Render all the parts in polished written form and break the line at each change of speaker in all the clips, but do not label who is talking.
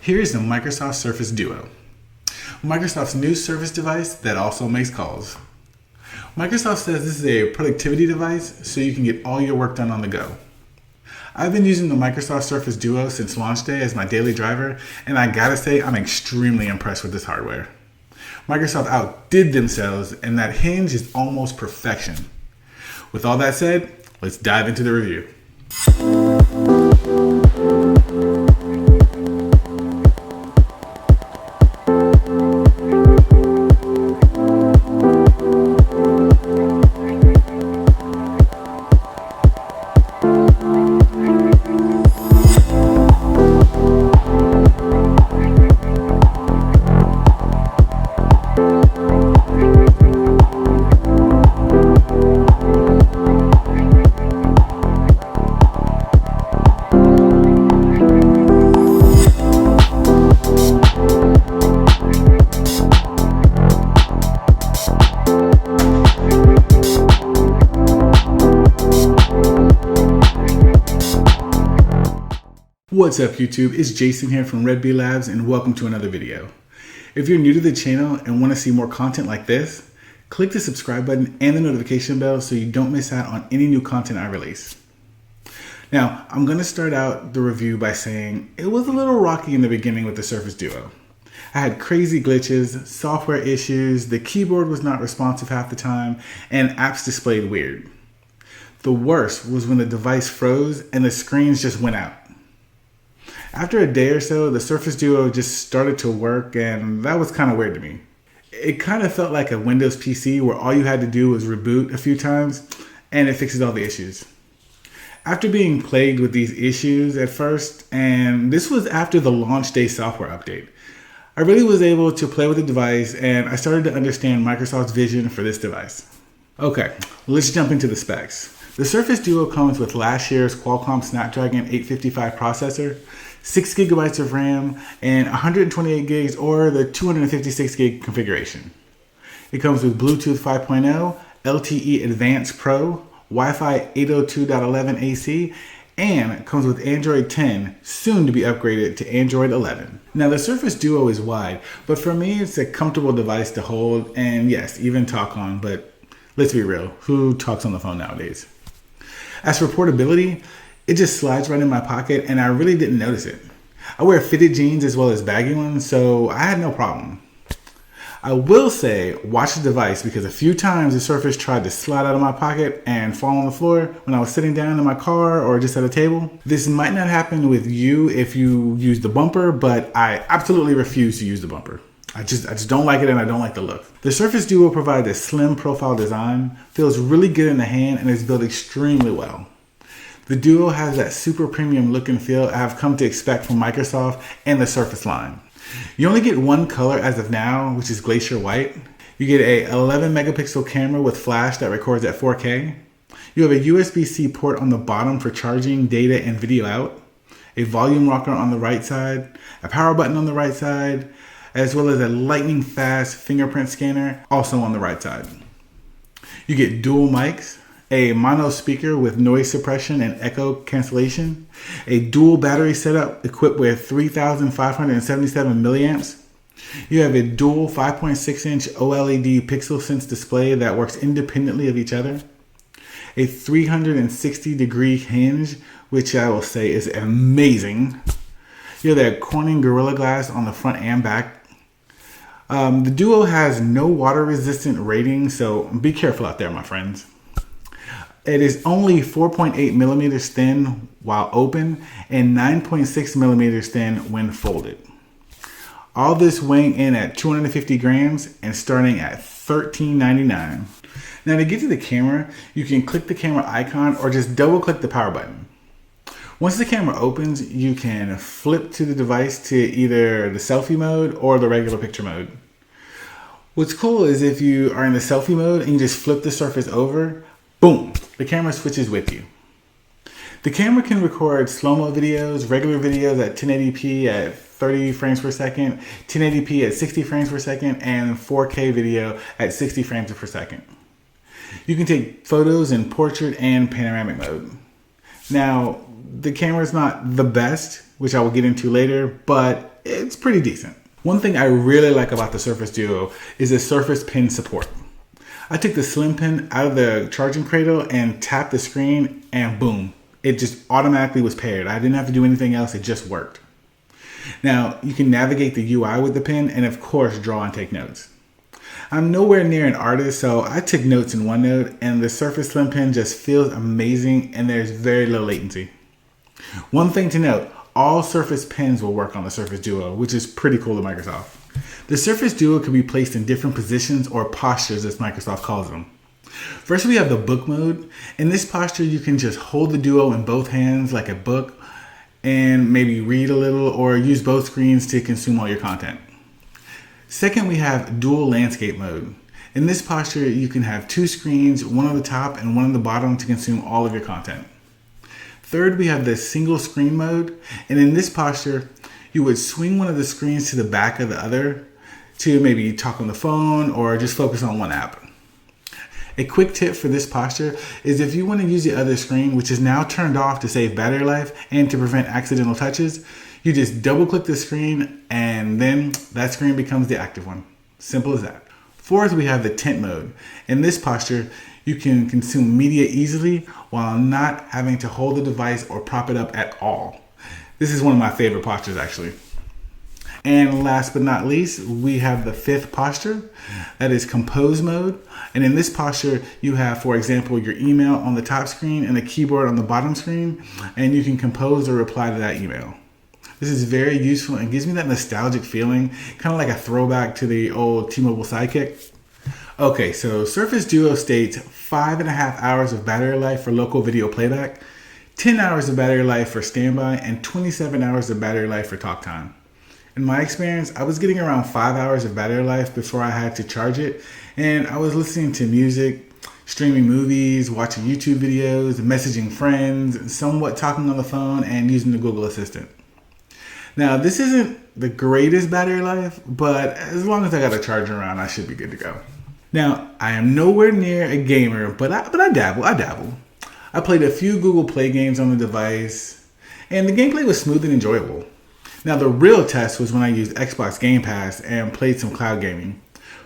Here is the Microsoft Surface Duo, Microsoft's new Surface device that also makes calls. Microsoft says this is a productivity device so you can get all your work done on the go. I've been using the Microsoft Surface Duo since launch day as my daily driver, and I gotta say I'm extremely impressed with this hardware. Microsoft outdid themselves, and that hinge is almost perfection. With all that said, let's dive into the review. What's up YouTube, it's Jason here from RedBeeLabs and welcome to another video. If you're new to the channel and want to see more content like this, click the subscribe button and the notification bell so you don't miss out on any new content I release. Now, I'm going to start out the review by saying it was a little rocky in the beginning with the Surface Duo. I had crazy glitches, software issues, the keyboard was not responsive half the time, and apps displayed weird. The worst was when the device froze and the screens just went out. After a day or so, the Surface Duo just started to work, and that was kind of weird to me. It kind of felt like a Windows PC where all you had to do was reboot a few times and it fixes all the issues. After being plagued with these issues at first, and this was after the launch day software update, I really was able to play with the device and I started to understand Microsoft's vision for this device. Okay, let's jump into the specs. The Surface Duo comes with last year's Qualcomm Snapdragon 855 processor, 6 gigabytes of RAM, and 128 gigs or the 256 gig configuration. It comes with Bluetooth 5.0, LTE Advanced Pro, Wi-Fi 802.11 AC, and comes with Android 10, soon to be upgraded to Android 11. Now the Surface Duo is wide, but for me it's a comfortable device to hold and yes, even talk on, but let's be real, who talks on the phone nowadays? As for portability, it just slides right in my pocket and I really didn't notice it. I wear fitted jeans as well as baggy ones, so I had no problem. I will say, watch the device because a few times the Surface tried to slide out of my pocket and fall on the floor when I was sitting down in my car or just at a table. This might not happen with you if you use the bumper, but I absolutely refuse to use the bumper. I just don't like it and I don't like the look. The Surface Duo provides a slim profile design, feels really good in the hand, and is built extremely well. The Duo has that super premium look and feel I've come to expect from Microsoft and the Surface line. You only get one color as of now, which is Glacier White. You get a 11 megapixel camera with flash that records at 4K. You have a USB-C port on the bottom for charging data and video out, a volume rocker on the right side, a power button on the right side, as well as a lightning fast fingerprint scanner also on the right side. You get dual mics, a mono speaker with noise suppression and echo cancellation, a dual battery setup equipped with 3,577 milliamps. You have a dual 5.6 inch OLED pixel sense display that works independently of each other, a 360 degree hinge, which I will say is amazing. You have that Corning Gorilla Glass on the front and back. The Duo has no water resistant rating, so be careful out there, my friends. It is only 4.8 millimeters thin while open and 9.6 millimeters thin when folded. All this weighing in at 250 grams and starting at $13.99. Now to get to the camera, you can click the camera icon or just double click the power button. Once the camera opens, you can flip to the device to either the selfie mode or the regular picture mode. What's cool is if you are in the selfie mode and you just flip the Surface over, boom, the camera switches with you. The camera can record slow-mo videos, regular videos at 1080p at 30 frames per second, 1080p at 60 frames per second, and 4K video at 60 frames per second. You can take photos in portrait and panoramic mode. Now, the camera's not the best, which I will get into later, but it it's pretty decent. One thing I really like about the Surface Duo is the Surface Pin support. I took the slim pin out of the charging cradle and tapped the screen and boom, it just automatically was paired. I didn't have to do anything else, it just worked. Now, you can navigate the UI with the pen and of course draw and take notes. I'm nowhere near an artist, so I took notes in OneNote and the Surface Slim Pen just feels amazing and there's very low latency. One thing to note, all Surface pens will work on the Surface Duo, which is pretty cool to Microsoft. The Surface Duo can be placed in different positions or postures as Microsoft calls them. First we have the book mode. In this posture you can just hold the Duo in both hands like a book and maybe read a little or use both screens to consume all your content. Second, we have dual landscape mode. In this posture you can have two screens, one on the top and one on the bottom to consume all of your content. Third, we have the single screen mode, and in this posture you would swing one of the screens to the back of the other to maybe talk on the phone or just focus on one app. A quick tip for this posture is if you want to use the other screen, which is now turned off to save battery life and to prevent accidental touches, you just double click the screen and then that screen becomes the active one. Simple as that. Fourth, we have the tent mode. In this posture, you can consume media easily while not having to hold the device or prop it up at all. This is one of my favorite postures actually. And last but not least, we have the fifth posture, that is compose mode. And in this posture, you have, for example, your email on the top screen and a keyboard on the bottom screen, and you can compose or reply to that email. This is very useful and gives me that nostalgic feeling, kind of like a throwback to the old T-Mobile Sidekick. Okay, so Surface Duo states 5.5 hours of battery life for local video playback, 10 hours of battery life for standby, and 27 hours of battery life for talk time. In my experience, I was getting around 5 hours of battery life before I had to charge it, and I was listening to music, streaming movies, watching YouTube videos, messaging friends, somewhat talking on the phone, and using the Google Assistant. Now, this isn't the greatest battery life, but as long as I got a charger around, I should be good to go. Now, I am nowhere near a gamer, but I dabble. I played a few Google Play games on the device, and the gameplay was smooth and enjoyable. Now, the real test was when I used Xbox Game Pass and played some cloud gaming.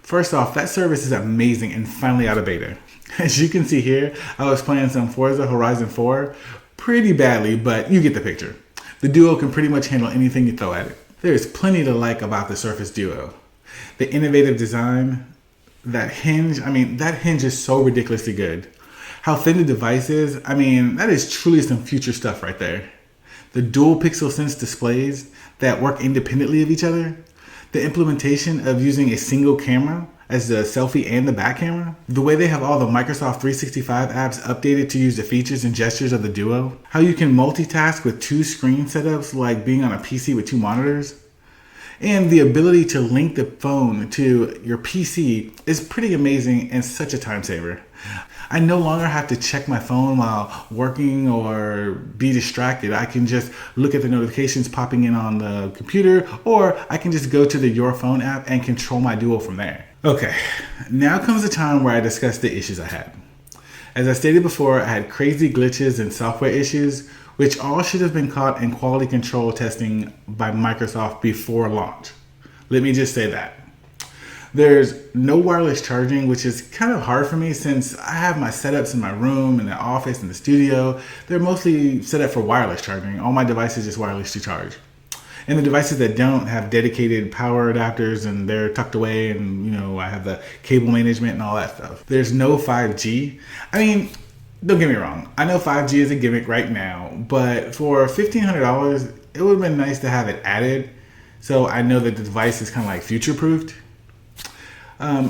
First off, that service is amazing and finally out of beta. As you can see here, I was playing some Forza Horizon 4 pretty badly, but you get the picture. The Duo can pretty much handle anything you throw at it. There is plenty to like about the Surface Duo. The innovative design, that hinge is so ridiculously good. How thin the device is, that is truly some future stuff right there. The dual pixel sense displays that work independently of each other. The implementation of using a single camera as the selfie and the back camera. The way they have all the Microsoft 365 apps updated to use the features and gestures of the Duo. How you can multitask with two screen setups like being on a PC with two monitors. And the ability to link the phone to your PC is pretty amazing and such a time saver. I no longer have to check my phone while working or be distracted. I can just look at the notifications popping in on the computer, or I can just go to the Your Phone app and control my Duo from there. Okay, now comes the time where I discuss the issues I had. As I stated before, I had crazy glitches and software issues, which all should have been caught in quality control testing by Microsoft before launch. Let me just say that. There's no wireless charging, which is kind of hard for me since I have my setups in my room, in the office, in the studio. They're mostly set up for wireless charging. All my devices just wirelessly charge. And the devices that don't have dedicated power adapters and they're tucked away and, I have the cable management and all that stuff. There's no 5G. Don't get me wrong. I know 5G is a gimmick right now, but for $1,500, it would have been nice to have it added. So I know that the device is kind of like future-proofed.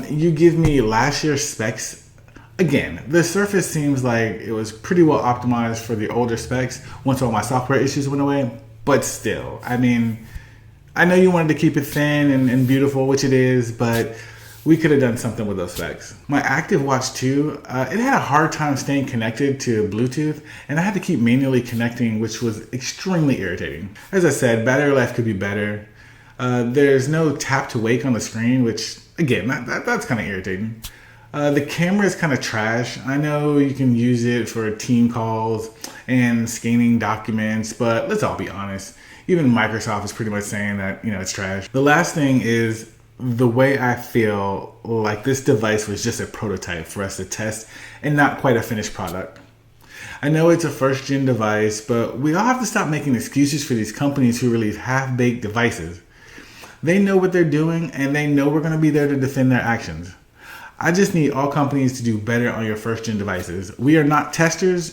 You give me last year's specs. Again, the Surface seems like it was pretty well optimized for the older specs once all my software issues went away. But still, I know you wanted to keep it thin and beautiful, which it is, but we could have done something with those specs. My Active Watch 2, it had a hard time staying connected to Bluetooth, and I had to keep manually connecting, which was extremely irritating. As I said, battery life could be better. There's no tap to wake on the screen, which, again, that's kind of irritating. The camera is kind of trash. I know you can use it for team calls and scanning documents, but let's all be honest. Even Microsoft is pretty much saying that, it's trash. The last thing is the way I feel like this device was just a prototype for us to test and not quite a finished product. I know it's a first-gen device, but we all have to stop making excuses for these companies who release half-baked devices. They know what they're doing, and they know we're going to be there to defend their actions. I just need all companies to do better on your first-gen devices. We are not testers,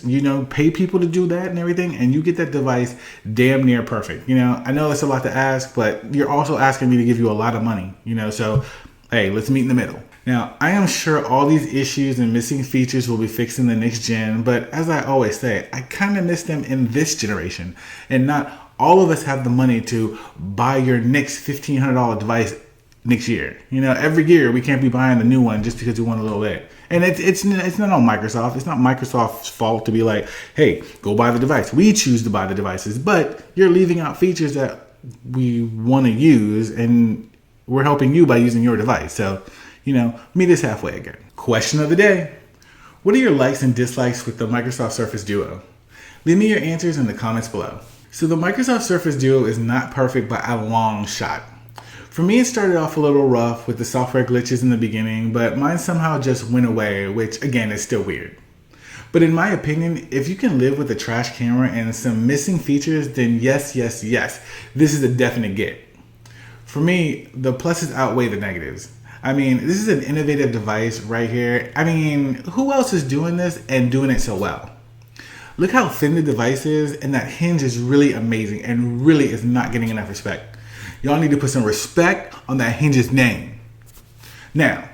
pay people to do that and everything, and you get that device damn near perfect. I know it's a lot to ask, but you're also asking me to give you a lot of money, so hey, let's meet in the middle. Now, I am sure all these issues and missing features will be fixed in the next gen, but as I always say, I kind of miss them in this generation, and not all of us have the money to buy your next $1,500 device next year. Every year we can't be buying the new one just because we want a little bit. And it's not on Microsoft. It's not Microsoft's fault to be like, hey, go buy the device. We choose to buy the devices, but you're leaving out features that we want to use, and we're helping you by using your device. So, meet us halfway again. Question of the day. What are your likes and dislikes with the Microsoft Surface Duo? Leave me your answers in the comments below. So the Microsoft Surface Duo is not perfect by a long shot. For me, it started off a little rough with the software glitches in the beginning, but mine somehow just went away, which again is still weird. But in my opinion, if you can live with a trash camera and some missing features, then yes, this is a definite get. For me, the pluses outweigh the negatives. This is an innovative device right here. Who else is doing this and doing it so well? Look how thin the device is, and that hinge is really amazing and really is not getting enough respect. Y'all need to put some respect on that hinge's name. Now,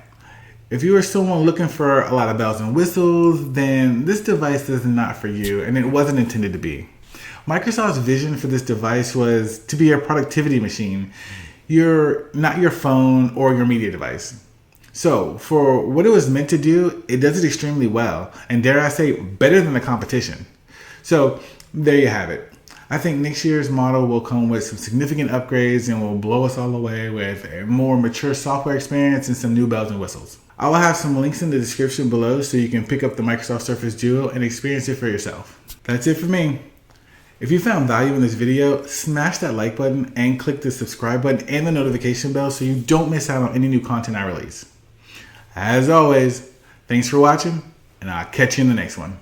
if you are someone looking for a lot of bells and whistles, then this device is not for you, and it wasn't intended to be. Microsoft's vision for this device was to be a productivity machine. You're not your phone or your media device. So for what it was meant to do, it does it extremely well, and dare I say, better than the competition. So there you have it. I think next year's model will come with some significant upgrades and will blow us all away with a more mature software experience and some new bells and whistles. I will have some links in the description below so you can pick up the Microsoft Surface Duo and experience it for yourself. That's it for me. If you found value in this video, smash that like button and click the subscribe button and the notification bell so you don't miss out on any new content I release. As always, thanks for watching, and I'll catch you in the next one.